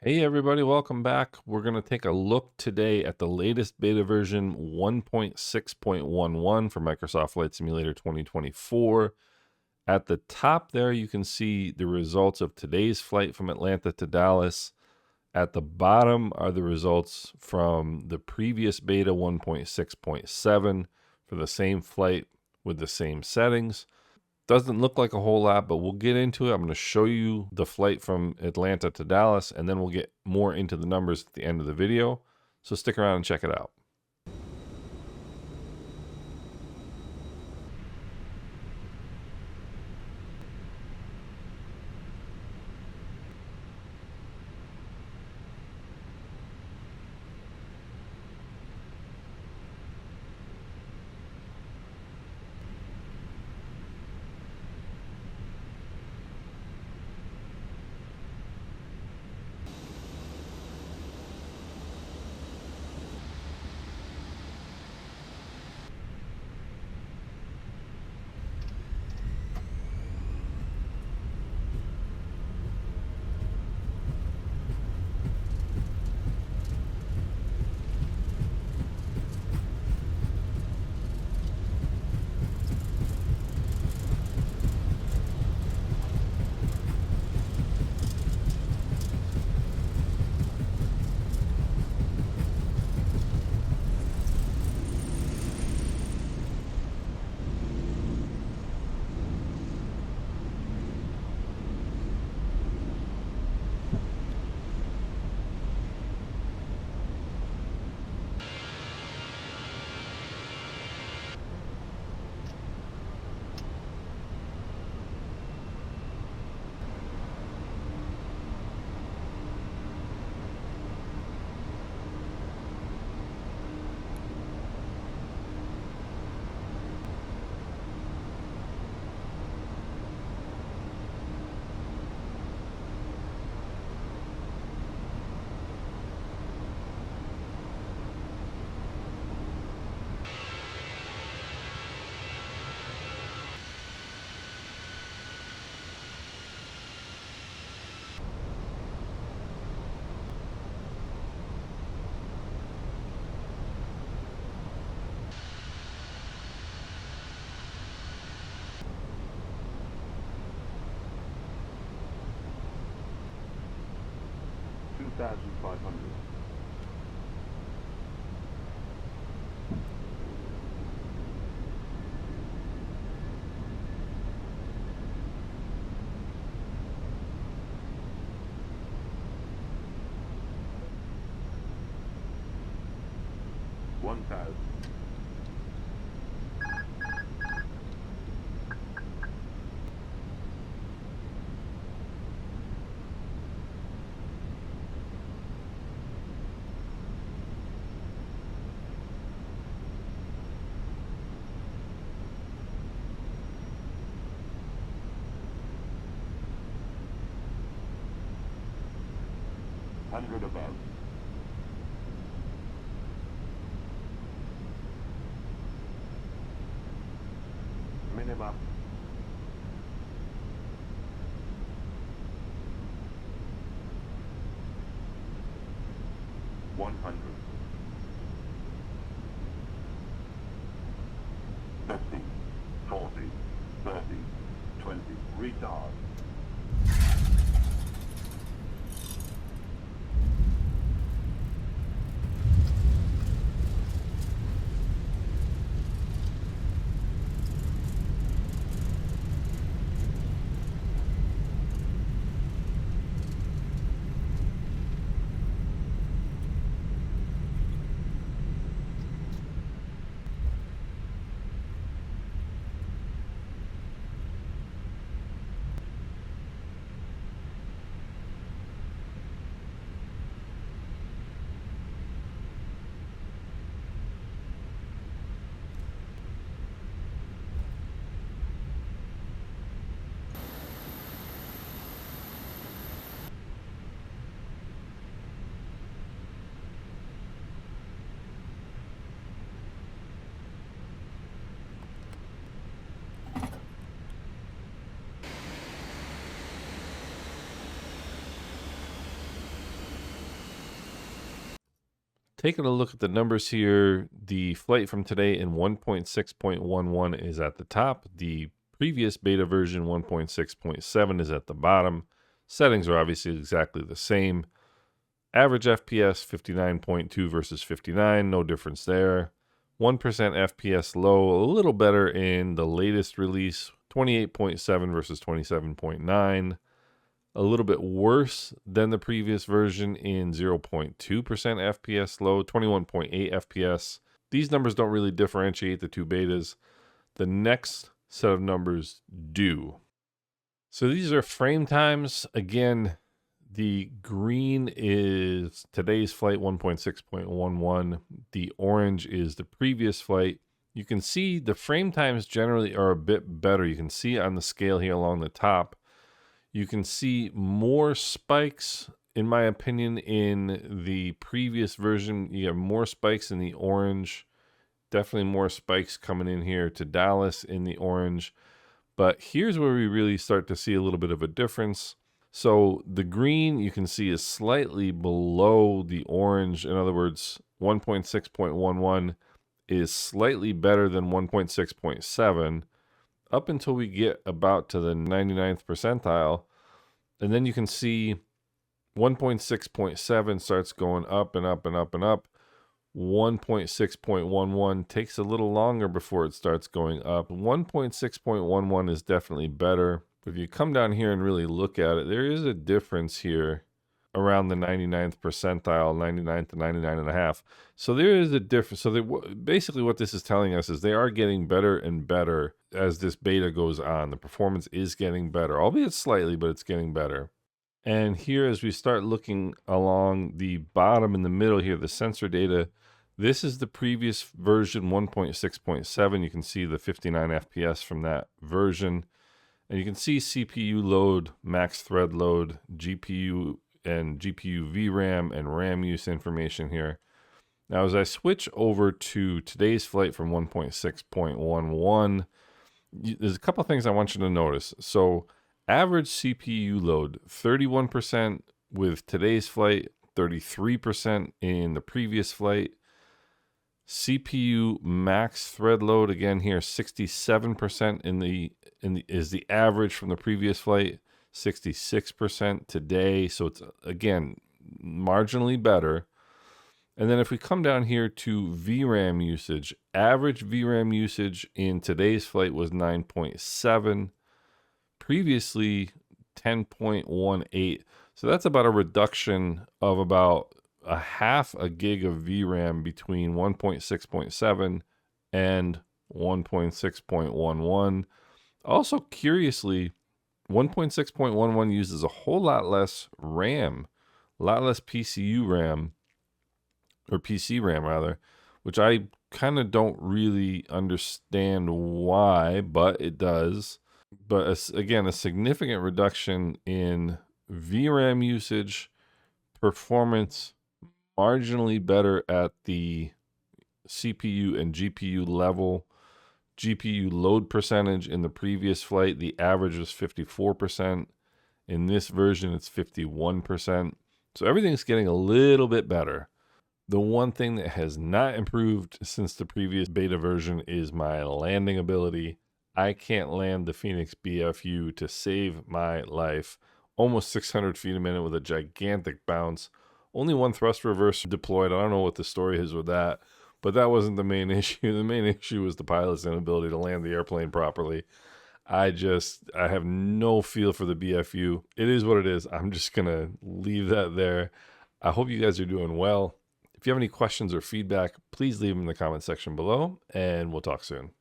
Hey everybody, welcome back. We're going to take a look today at the latest beta version 1.6.11 for Microsoft Flight Simulator 2024. At the top there, you can see the results of today's flight from Atlanta to Dallas. At the bottom are the results from the previous beta 1.6.7 for the same flight with the same settings. Doesn't look like a whole lot, but we'll get into it. I'm going to show you the flight from Atlanta to Dallas, and then we'll get more into the numbers at the end of the video. So stick around and check it out. $2,500. $1,000. $100 above. Minimum. $100. 50, 40, 30, 20. Retard. Taking a look at the numbers here, the flight from today in 1.6.11 is at the top. The previous beta version 1.6.7 is at the bottom. Settings are obviously exactly the same. Average FPS 59.2 versus 59, no difference there. 1% FPS low, a little better in the latest release, 28.7 versus 27.9. A little bit worse than the previous version in 0.2% FPS low, 21.8 FPS. These numbers don't really differentiate the two betas. The next set of numbers do. So these are frame times. Again, the green is today's flight 1.6.11. The orange is the previous flight. You can see the frame times generally are a bit better. You can see on the scale here along the top. You can see more spikes, in my opinion, in the previous version. You have more spikes in the orange. Definitely more spikes coming in here to Dallas in the orange. But here's where we really start to see a little bit of a difference. So the green you can see is slightly below the orange. In other words, 1.6.11 is slightly better than 1.6.7 up until we get about to the 99th percentile. And then you can see 1.6.7 starts going up and up and up and up. 1.6.11 takes a little longer before it starts going up. 1.6.11 is definitely better. But if you come down here and really look at it, there is a difference here around the 99th percentile, 99th to 99.5. So there is a difference. So basically what this is telling us is they are getting better and better as this beta goes on. The performance is getting better, albeit slightly, but it's getting better. And here, as we start looking along the bottom in the middle here, the sensor data, this is the previous version 1.6.7. You can see the 59 FPS from that version. And you can see CPU load, max thread load, GPU and GPU VRAM and RAM use information here. Now, as I switch over to today's flight from 1.6.11, there's a couple of things I want you to notice. So average CPU load, 31% with today's flight, 33% in the previous flight. CPU max thread load, again here, 67% is the average from the previous flight, 66% today. So it's, again, marginally better. And then if we come down here to VRAM usage, average VRAM usage in today's flight was 9.7, previously 10.18. So that's about a reduction of about a half a gig of VRAM between 1.6.7 and 1.6.11. Also, curiously, 1.6.11 uses a whole lot less RAM, a lot less PCU RAM, or PC RAM rather, which I kind of don't really understand why, but it does. But again, a significant reduction in VRAM usage, performance marginally better at the CPU and GPU level. GPU load percentage in the previous flight, the average was 54%. In this version, it's 51%. So everything's getting a little bit better. The one thing that has not improved since the previous beta version is my landing ability. I can't land the Phoenix BFU to save my life. Almost 600 feet a minute with a gigantic bounce. Only one thrust reverse deployed. I don't know what the story is with that, but that wasn't the main issue. The main issue was the pilot's inability to land the airplane properly. I have no feel for the BFU. It is what it is. I'm just going to leave that there. I hope you guys are doing well. If you have any questions or feedback, please leave them in the comment section below, and we'll talk soon.